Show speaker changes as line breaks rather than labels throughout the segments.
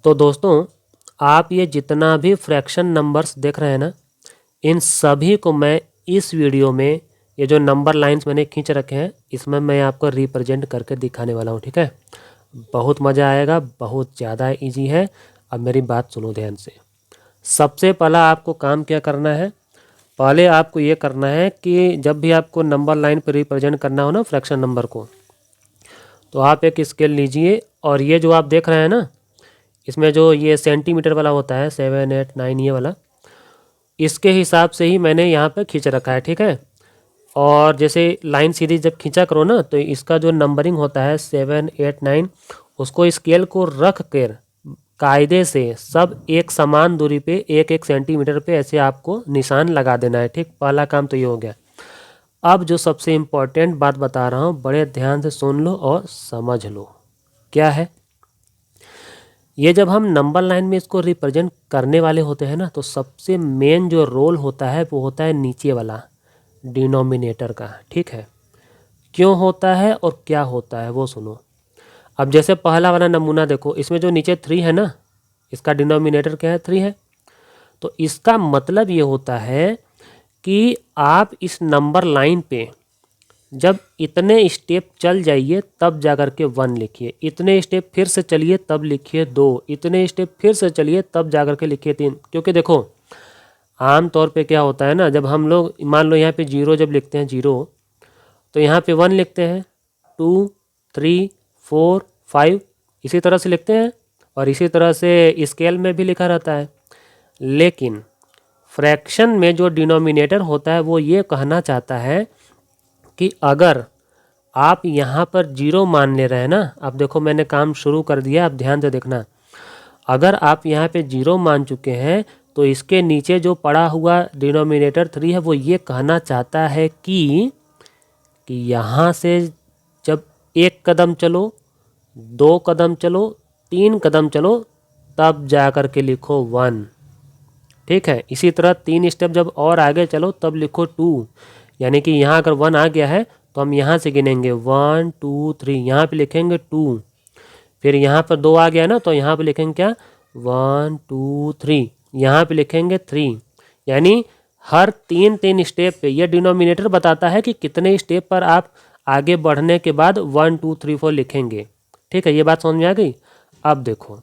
तो दोस्तों, आप ये जितना भी फ्रैक्शन नंबर्स देख रहे हैं ना, इन सभी को मैं इस वीडियो में, ये जो नंबर लाइंस मैंने खींच रखे हैं, इसमें मैं आपको रिप्रेजेंट करके दिखाने वाला हूँ। ठीक है, बहुत मज़ा आएगा, बहुत ज़्यादा इजी है। अब मेरी बात सुनो ध्यान से। सबसे पहला आपको काम क्या करना है, पहले आपको ये करना है कि जब भी आपको नंबर लाइन पर रिप्रेजेंट करना हो ना फ्रैक्शन नंबर को, तो आप एक स्केल लीजिए और ये जो आप देख रहे हैं ना, इसमें जो ये सेंटीमीटर वाला होता है 7, 8, 9 ये वाला, इसके हिसाब से ही मैंने यहाँ पे खींच रखा है। ठीक है, और जैसे लाइन सीधी जब खींचा करो ना, तो इसका जो नंबरिंग होता है 7, 8, 9, उसको स्केल को रख कर कायदे से सब एक समान दूरी पे 1-1 सेंटीमीटर पे ऐसे आपको निशान लगा देना है। ठीक, पहला काम तो ये हो गया। अब जो सबसे इम्पोर्टेंट बात बता रहा हूँ, बड़े ध्यान से सुन लो और समझ लो। क्या है ये, जब हम नंबर लाइन में इसको रिप्रेजेंट करने वाले होते हैं ना, तो सबसे मेन जो रोल होता है वो होता है नीचे वाला डिनोमिनेटर का। ठीक है, क्यों होता है और क्या होता है वो सुनो। अब जैसे पहला वाला नमूना देखो, इसमें जो नीचे 3 है ना, इसका डिनोमिनेटर क्या है, 3 है। तो इसका मतलब ये होता है कि आप इस नंबर लाइन पे जब इतने स्टेप चल जाइए तब जा कर के 1 लिखिए, इतने स्टेप फिर से चलिए तब लिखिए 2, इतने स्टेप फिर से चलिए तब जा कर के लिखिए 3। क्योंकि देखो, आम तौर पे क्या होता है ना, जब हम लोग मान लो यहाँ पे 0 जब लिखते हैं 0, तो यहाँ पे 1 लिखते हैं, 2, 3, 4, 5 इसी तरह से लिखते हैं, और इसी तरह से स्केल में भी लिखा रहता है। लेकिन फ्रैक्शन में जो डिनोमिनेटर होता है वो ये कहना चाहता है कि अगर आप यहाँ पर 0 मान ले रहे हैं ना, अब देखो मैंने काम शुरू कर दिया, अब ध्यान से देखना। अगर आप यहाँ पे 0 मान चुके हैं, तो इसके नीचे जो पड़ा हुआ डिनोमिनेटर 3 है वो ये कहना चाहता है कि यहाँ से जब 1 कदम चलो, 2 कदम चलो, 3 कदम चलो, तब जा कर के लिखो 1। ठीक है, इसी तरह 3 स्टेप जब और आगे चलो तब लिखो 2। यानी कि यहाँ अगर 1 आ गया है तो हम यहाँ से गिनेंगे 1, 2, 3, यहाँ पे लिखेंगे 2। फिर यहाँ पर 2 आ गया ना, तो यहाँ पे लिखेंगे क्या, 1, 2, 3, यहाँ पे लिखेंगे 3। यानी हर 3 स्टेप पे ये डिनोमिनेटर बताता है कि कितने स्टेप पर आप आगे बढ़ने के बाद 1, 2, 3, 4 लिखेंगे। ठीक है, ये बात समझ में आ गई। अब देखो,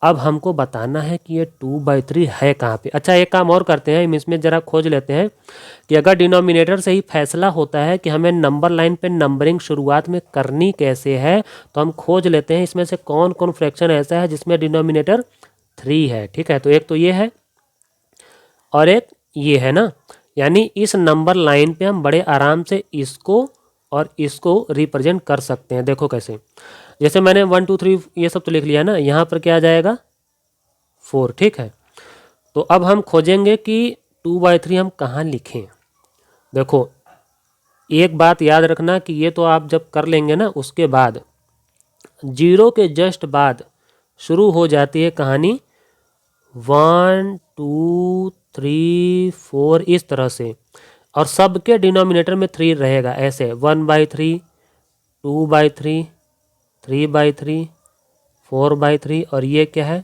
अब हमको बताना है कि ये 2/3 है कहाँ पे। अच्छा, एक काम और करते हैं, इसमें ज़रा खोज लेते हैं कि अगर डिनोमिनेटर से ही फैसला होता है कि हमें नंबर लाइन पे नंबरिंग शुरुआत में करनी कैसे है, तो हम खोज लेते हैं इसमें से कौन कौन फ्रैक्शन ऐसा है जिसमें डिनोमिनेटर 3 है। ठीक है, तो एक तो ये है और एक ये है ना, यानी इस नंबर लाइन पे हम बड़े आराम से इसको और इसको रिप्रेजेंट कर सकते हैं। देखो कैसे, जैसे मैंने 1, 2, 3 ये सब तो लिख लिया ना, यहाँ पर क्या आ जाएगा 4। ठीक है, तो अब हम खोजेंगे कि 2/3 हम कहाँ लिखें। देखो, एक बात याद रखना कि ये तो आप जब कर लेंगे ना, उसके बाद 0 के जस्ट बाद शुरू हो जाती है कहानी 1, 2, 3, 4 इस तरह से, और सबके डिनोमिनेटर में 3 रहेगा। ऐसे 1/3, 2/3, 3/3, 4/3, और ये क्या है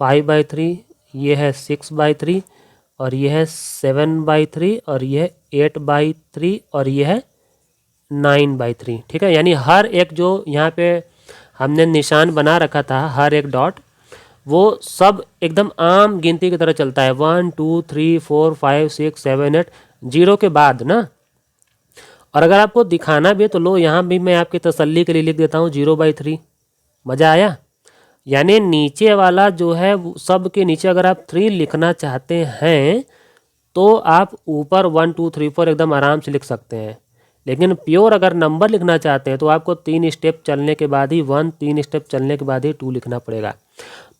5/3, ये है 6/3, और ये है 7/3, और ये है 8/3, और ये है 9/3। ठीक है, यानी हर एक जो यहाँ पे हमने निशान बना रखा था, हर एक डॉट, वो सब एकदम आम गिनती की तरह चलता है। 1, 2, 3, 4, 5, 6, 7, 8 0 के बाद ना। और अगर आपको दिखाना भी है तो लो, यहाँ भी मैं आपकी तसल्ली के लिए लिख देता हूँ 0/3। मज़ा आया। यानी नीचे वाला जो है सब के नीचे अगर आप 3 लिखना चाहते हैं तो आप ऊपर 1, 2, 3, 4 एकदम आराम से लिख सकते हैं। लेकिन प्योर अगर नंबर लिखना चाहते हैं तो आपको 3 स्टेप चलने के बाद ही 1, 3 स्टेप चलने के बाद ही 2 लिखना पड़ेगा।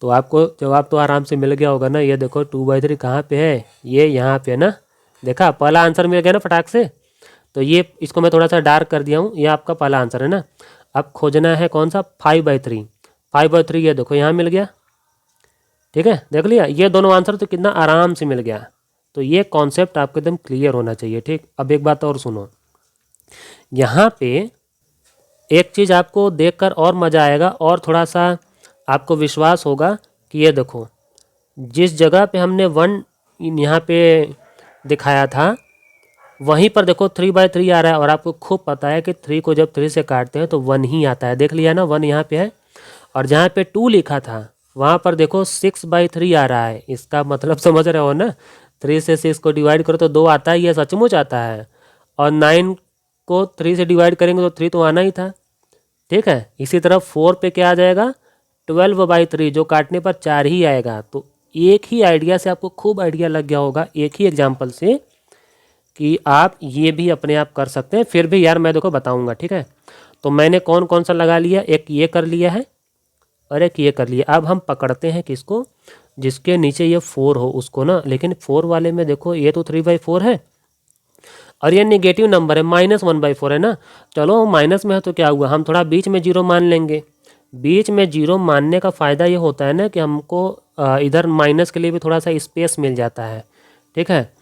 तो आपको जवाब तो आराम से मिल गया होगा ना। ये देखो 2/3 कहाँ पे है, ये यहाँ पे ना। देखा, पहला आंसर मिल गया ना फटाक से। तो ये इसको मैं थोड़ा सा डार्क कर दिया हूँ, ये आपका पहला आंसर है ना। अब खोजना है कौन सा, 5/3। 5/3 ये देखो यहाँ मिल गया। ठीक है, देख लिया, ये दोनों आंसर तो कितना आराम से मिल गया। तो ये कॉन्सेप्ट आपको एकदम क्लियर होना चाहिए। ठीक, अब एक बात और सुनो, यहाँ पे एक चीज़ आपको देखकर और मज़ा आएगा और थोड़ा सा आपको विश्वास होगा कि ये देखो जिस जगह पे हमने 1 यहाँ पे दिखाया था वहीं पर देखो 3/3 आ रहा है, और आपको खूब पता है कि 3 को जब 3 से काटते हैं तो 1 ही आता है। देख लिया ना, 1 यहाँ पे है, और जहाँ पे 2 लिखा था वहाँ पर देखो 6/3 आ रहा है। इसका मतलब समझ रहे हो ना, 3 से 6 को डिवाइड करो तो 2 आता ही है, सचमुच आता है। और 9 को 3 से डिवाइड करेंगे तो 3 तो आना ही था। ठीक है, इसी तरह 4 पे क्या आ जाएगा, 12/3, जो काटने पर 4 ही आएगा। तो एक ही आइडिया से आपको खूब आइडिया लग गया होगा, एक ही एग्जाम्पल से, कि आप ये भी अपने आप कर सकते हैं। फिर भी यार मैं देखो बताऊंगा, ठीक है। तो मैंने कौन कौन सा लगा लिया, एक ये कर लिया है और एक ये कर लिया। अब हम पकड़ते हैं किसको, जिसके नीचे ये 4 हो उसको ना। लेकिन 4 वाले में देखो ये तो 3/4 है और ये नेगेटिव नंबर है, -1/4 है ना। चलो माइनस में है तो क्या हुआ, हम थोड़ा बीच में 0 मान लेंगे। बीच में 0 मानने का फ़ायदा ये होता है ना कि हमको इधर माइनस के लिए भी थोड़ा सा स्पेस मिल जाता है, ठीक है।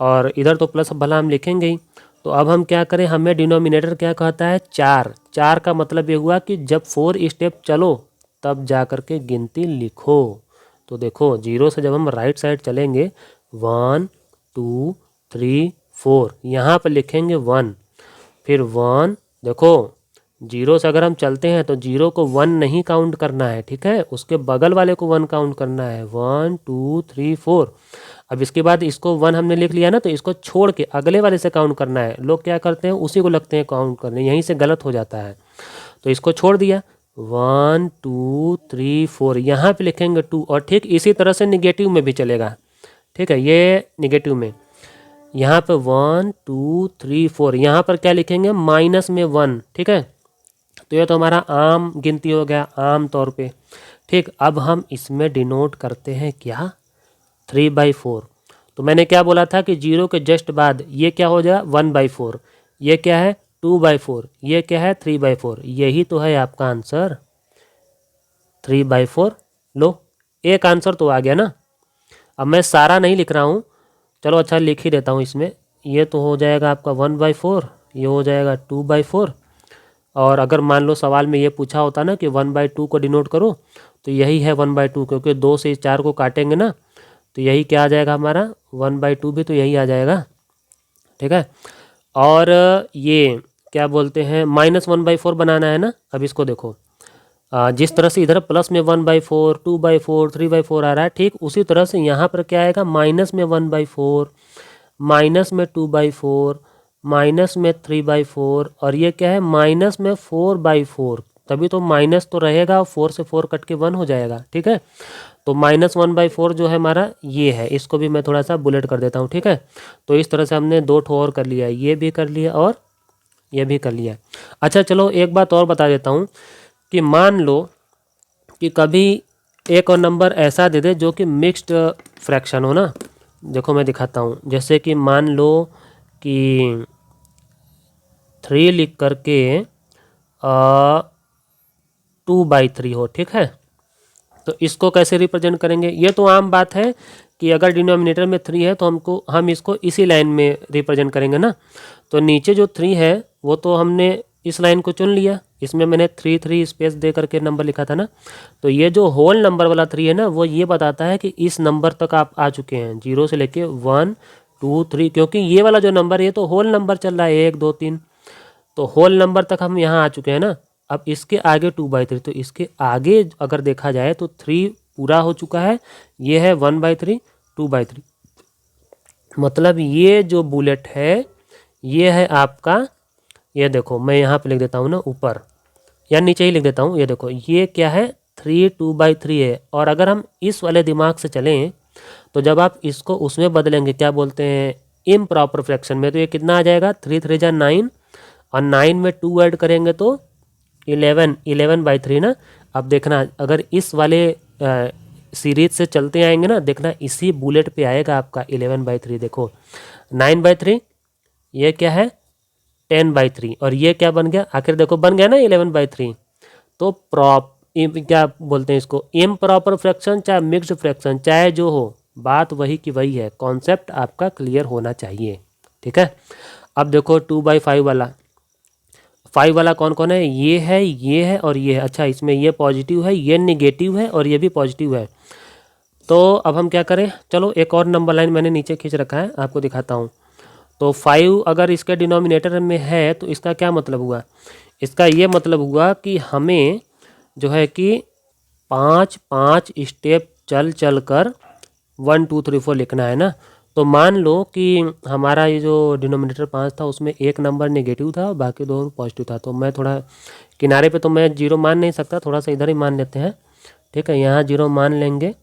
और इधर तो प्लस भला हम लिखेंगे ही। तो अब हम क्या करें, हमें डिनोमिनेटर क्या कहता है, 4। 4 का मतलब ये हुआ कि जब 4 स्टेप चलो तब जा कर के गिनती लिखो। तो देखो 0 से जब हम राइट साइड चलेंगे 1 2 3 4, यहाँ पर लिखेंगे 1, फिर 1, देखो 0 से अगर हम चलते हैं तो 0 को 1 नहीं काउंट करना है, ठीक है, उसके बगल वाले को 1 काउंट करना है, 1 2 3 4। अब इसके बाद इसको 1 हमने लिख लिया ना, तो इसको छोड़ के अगले वाले से काउंट करना है। लोग क्या करते हैं, उसी को लगते हैं काउंट करने, यहीं से गलत हो जाता है। तो इसको छोड़ दिया, 1 2 3 4, यहाँ पे लिखेंगे 2। और ठीक इसी तरह से निगेटिव में भी चलेगा, ठीक है। ये निगेटिव में यहाँ पे 1 2 3 4, यहाँ पर क्या लिखेंगे, माइनस में 1, ठीक है। तो ये तो हमारा आम गिनती हो गया, आम तौर पे, ठीक। अब हम इसमें डिनोट करते हैं क्या, 3/4। तो मैंने क्या बोला था कि 0 के जस्ट बाद ये क्या हो जाएगा, 1/4, ये क्या है 2/4, ये क्या है 3/4, यही तो है आपका आंसर 3/4। लो एक आंसर तो आ गया ना। अब मैं सारा नहीं लिख रहा हूँ, चलो अच्छा लिख ही देता हूँ इसमें। ये तो हो जाएगा आपका 1/4, ये हो जाएगा 2/4। और अगर मान लो सवाल में ये पूछा होता ना कि 1/2 को डिनोट करो, तो यही है 1/2, क्योंकि 2 से 4 को काटेंगे ना, तो यही क्या आ जाएगा हमारा 1/2 भी तो यही आ जाएगा, ठीक है। और ये क्या बोलते हैं, -1/4 बनाना है ना। अब इसको देखो, जिस तरह से इधर प्लस में 1/4 2/4 3/4 आ रहा है, ठीक उसी तरह से यहाँ पर क्या आएगा, माइनस में 1/4, माइनस में 2/4, माइनस में 3/4, और ये क्या है माइनस में 4/4। तभी तो माइनस तो रहेगा और 4 से 4 कट के 1 हो जाएगा, ठीक है। तो -1/4 जो है हमारा ये है, इसको भी मैं थोड़ा सा बुलेट कर देता हूँ, ठीक है। तो इस तरह से हमने 2 ठो और कर लिया, ये भी कर लिया और ये भी कर लिया। अच्छा चलो एक बात और बता देता हूँ कि मान लो कि कभी एक और नंबर ऐसा दे दे जो कि मिक्स्ड फ्रैक्शन हो ना। देखो मैं दिखाता हूँ, जैसे कि मान लो कि 3 लिख करके 2/3 हो, ठीक है। तो इसको कैसे रिप्रेजेंट करेंगे, ये तो आम बात है कि अगर डिनोमिनेटर में 3 है तो हम इसको इसी लाइन में रिप्रेजेंट करेंगे ना। तो नीचे जो 3 है वो तो हमने इस लाइन को चुन लिया, इसमें मैंने 3 3 स्पेस दे करके नंबर लिखा था ना। तो ये जो होल नंबर वाला 3 है ना, वो ये बताता है कि इस नंबर तक आप आ चुके हैं, 0 से लेके 1 2 3, क्योंकि ये वाला जो नंबर है तो होल नंबर चल रहा है 1 2 3, तो होल नंबर तक हम यहाँ आ चुके हैं ना। अब इसके आगे 2/3, तो इसके आगे अगर देखा जाए तो 3 पूरा हो चुका है, ये है 1/3 2/3। मतलब ये जो बुलेट है ये है आपका, ये देखो मैं यहाँ पे लिख देता हूँ ना ऊपर, या नीचे ही लिख देता हूँ, ये देखो ये क्या है 3 2/3 है। और अगर हम इस वाले दिमाग से चलें तो जब आप इसको उसमें बदलेंगे, क्या बोलते हैं इम्प्रॉपर फ्रैक्शन में, तो ये कितना आ जाएगा 3 3 जा 9, और 9 में 2 ऐड करेंगे तो 11/3 ना। अब देखना अगर इस वाले सीरीज से चलते आएंगे ना, देखना इसी बुलेट पे आएगा आपका 11/3। देखो 9/3, ये क्या है 10/3, और ये क्या बन गया, आखिर देखो बन गया ना 11/3। तो क्या बोलते हैं इसको, इम्प्रॉपर फ्रैक्शन चाहे मिक्स्ड फ्रैक्शन चाहे जो हो, बात वही की वही है, कॉन्सेप्ट आपका क्लियर होना चाहिए, ठीक है। अब देखो 2/5 वाला, 5 वाला कौन कौन है, ये है और ये है। अच्छा, इसमें ये पॉजिटिव है, ये निगेटिव है और ये भी पॉजिटिव है। तो अब हम क्या करें, चलो एक और नंबर लाइन मैंने नीचे खींच रखा है, आपको दिखाता हूँ। तो 5 अगर इसके डिनोमिनेटर में है तो इसका क्या मतलब हुआ, इसका ये मतलब हुआ कि हमें जो है कि 5 स्टेप चल कर 1 2 3 4 लिखना है ना। तो मान लो कि हमारा ये जो डिनोमिनेटर 5 था उसमें एक नंबर नेगेटिव था और बाकी 2 पॉजिटिव था। तो मैं थोड़ा किनारे पे तो मैं 0 मान नहीं सकता, थोड़ा सा इधर ही मान लेते हैं, ठीक है। यहाँ 0 मान लेंगे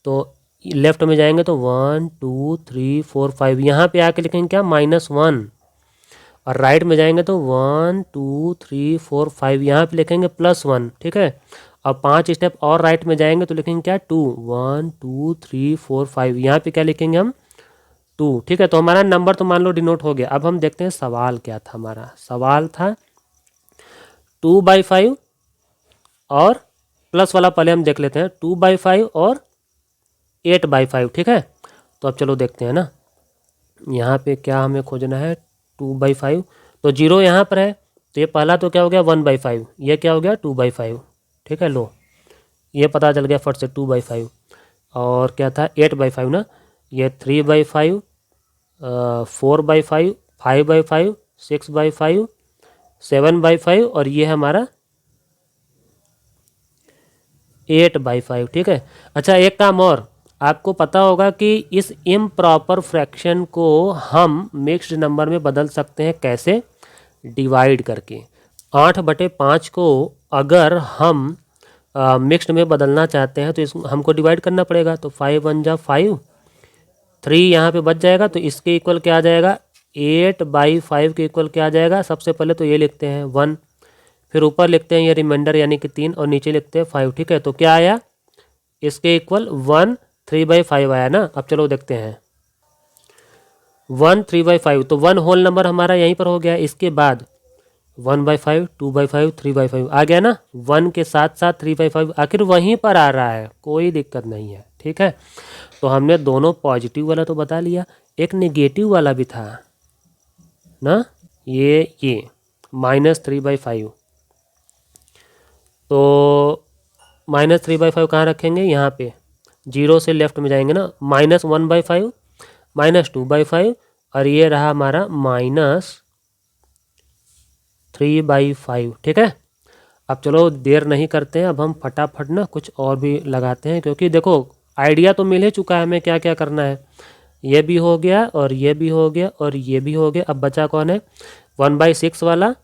तो लेफ्ट में जाएंगे तो 1 2 3 4 5, यहाँ पे आके लिखेंगे क्या, -1। और राइट में जाएंगे तो 1 2 3 4 5, यहाँ पे लिखेंगे +1, ठीक है। अब 5 स्टेप और राइट में जाएंगे तो लिखेंगे क्या, 2 1 2 3 4 5, यहाँ पे क्या लिखेंगे हम, 2, ठीक है। तो हमारा नंबर तो मान लो डिनोट हो गया। अब हम देखते हैं सवाल क्या था। हमारा सवाल था 2/5 और प्लस वाला पहले हम देख लेते हैं, 2/5 और 8/5, ठीक है। तो अब चलो देखते हैं ना, यहाँ पे क्या हमें खोजना है, 2/5। तो 0 यहाँ पर है तो ये पहला तो क्या हो गया 1/5, ये क्या हो गया 2/5, ठीक है। लो ये पता चल गया फट से 2/5। और क्या था 8/5 ना, ये 3/5, 4/5, 5/5, 6/5, 7/5 और ये हमारा 8/5, ठीक है। अच्छा एक काम और, आपको पता होगा कि इस इम्प्रॉपर फ्रैक्शन को हम मिक्स्ड नंबर में बदल सकते हैं, कैसे, डिवाइड करके। 8/5 को अगर हम मिक्स्ड में बदलना चाहते हैं तो इस हमको डिवाइड करना पड़ेगा। तो 5 1 जा 5, 3 यहाँ पे बच जाएगा तो इसके इक्वल क्या आ जाएगा, 8/5 के इक्वल क्या आ जाएगा। सबसे पहले तो ये लिखते हैं 1, फिर ऊपर लिखते हैं ये रिमाइंडर यानी कि 3 और नीचे लिखते हैं 5, ठीक है। तो क्या आया, इसके इक्वल 1 3/5 आया ना। अब चलो देखते हैं 1 3/5, तो 1 होल नंबर हमारा यहीं पर हो गया। इसके बाद 1/5 2/5 3/5 आ गया ना, 1 के साथ साथ 3/5 आखिर वहीं पर आ रहा है, कोई दिक्कत नहीं है, ठीक है। तो हमने दोनों पॉजिटिव वाला तो बता लिया, एक नेगेटिव वाला भी था ना, ये -3/5। तो -3/5 कहाँ रखेंगे, यहाँ पे 0 से लेफ्ट में जाएंगे ना, -1/5, -2/5 और ये रहा हमारा -3/5, ठीक है। अब चलो देर नहीं करते हैं, अब हम फटाफट ना कुछ और भी लगाते हैं, क्योंकि देखो आइडिया तो मिल ही चुका है हमें क्या क्या करना है। ये भी हो गया और ये भी हो गया और ये भी हो गया। अब बचा कौन है, 1/6 वाला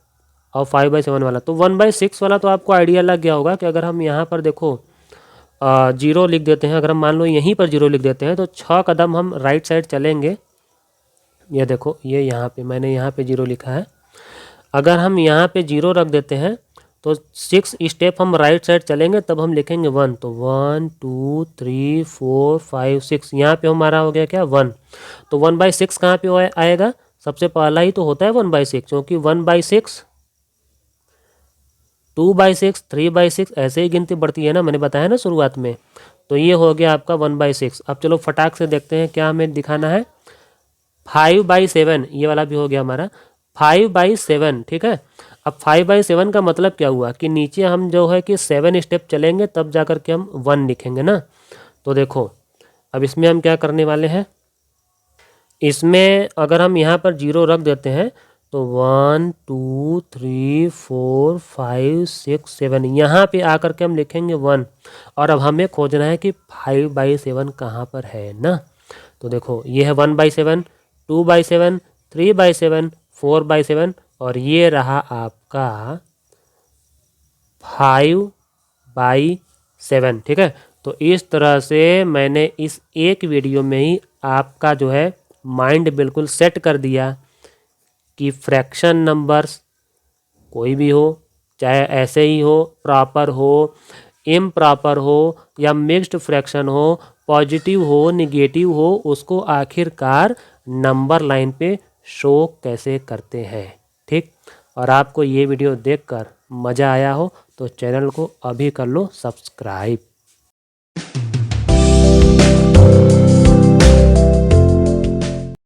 और 5/7 वाला। तो 1/6 वाला तो आपको आइडिया लग गया होगा कि अगर हम यहाँ पर देखो 0 लिख देते हैं, अगर हम मान लो यहीं पर 0 लिख देते हैं तो 6 कदम हम राइट साइड चलेंगे। ये देखो ये यहाँ पे मैंने यहाँ पे 0 लिखा है, अगर हम यहाँ पे 0 रख देते हैं तो 6 स्टेप हम राइट साइड चलेंगे तब हम लिखेंगे 1। तो 1 2 3 4 5 6, यहाँ पे हमारा हो गया क्या 1। तो 1/6 कहाँ पे आएगा, सबसे पहला ही तो होता है 1/6, क्योंकि 1/6 2/6 3/6 ऐसे ही गिनती बढ़ती है ना, मैंने बताया ना शुरुआत में। तो ये हो गया आपका 1/6। अब चलो फटाक से देखते हैं क्या हमें दिखाना है, 5/7, ये वाला भी हो गया हमारा 5/7, ठीक है। अब 5/7 का मतलब क्या हुआ कि नीचे हम जो है कि 7 स्टेप चलेंगे तब जाकर के हम 1 लिखेंगे ना। तो देखो अब इसमें हम क्या करने वाले हैं, इसमें अगर हम यहाँ पर 0 रख देते हैं तो 1 2 3 4 5 6 7, यहाँ पे आकर के हम लिखेंगे 1। और अब हमें खोजना है कि 5/7 कहाँ पर है ना। तो देखो ये है 1/7, 2/7, 3/7, 4/7 और ये रहा आपका 5/7, ठीक है। तो इस तरह से मैंने इस एक वीडियो में ही आपका जो है माइंड बिल्कुल सेट कर दिया कि फ्रैक्शन नंबर्स कोई भी हो, चाहे ऐसे ही हो, प्रॉपर हो, इम्प्रॉपर हो या मिक्स्ड फ्रैक्शन हो, पॉजिटिव हो निगेटिव हो, उसको आखिरकार नंबर लाइन पे शो कैसे करते हैं, ठीक। और आपको ये वीडियो देखकर मज़ा आया हो तो चैनल को अभी कर लो सब्सक्राइब।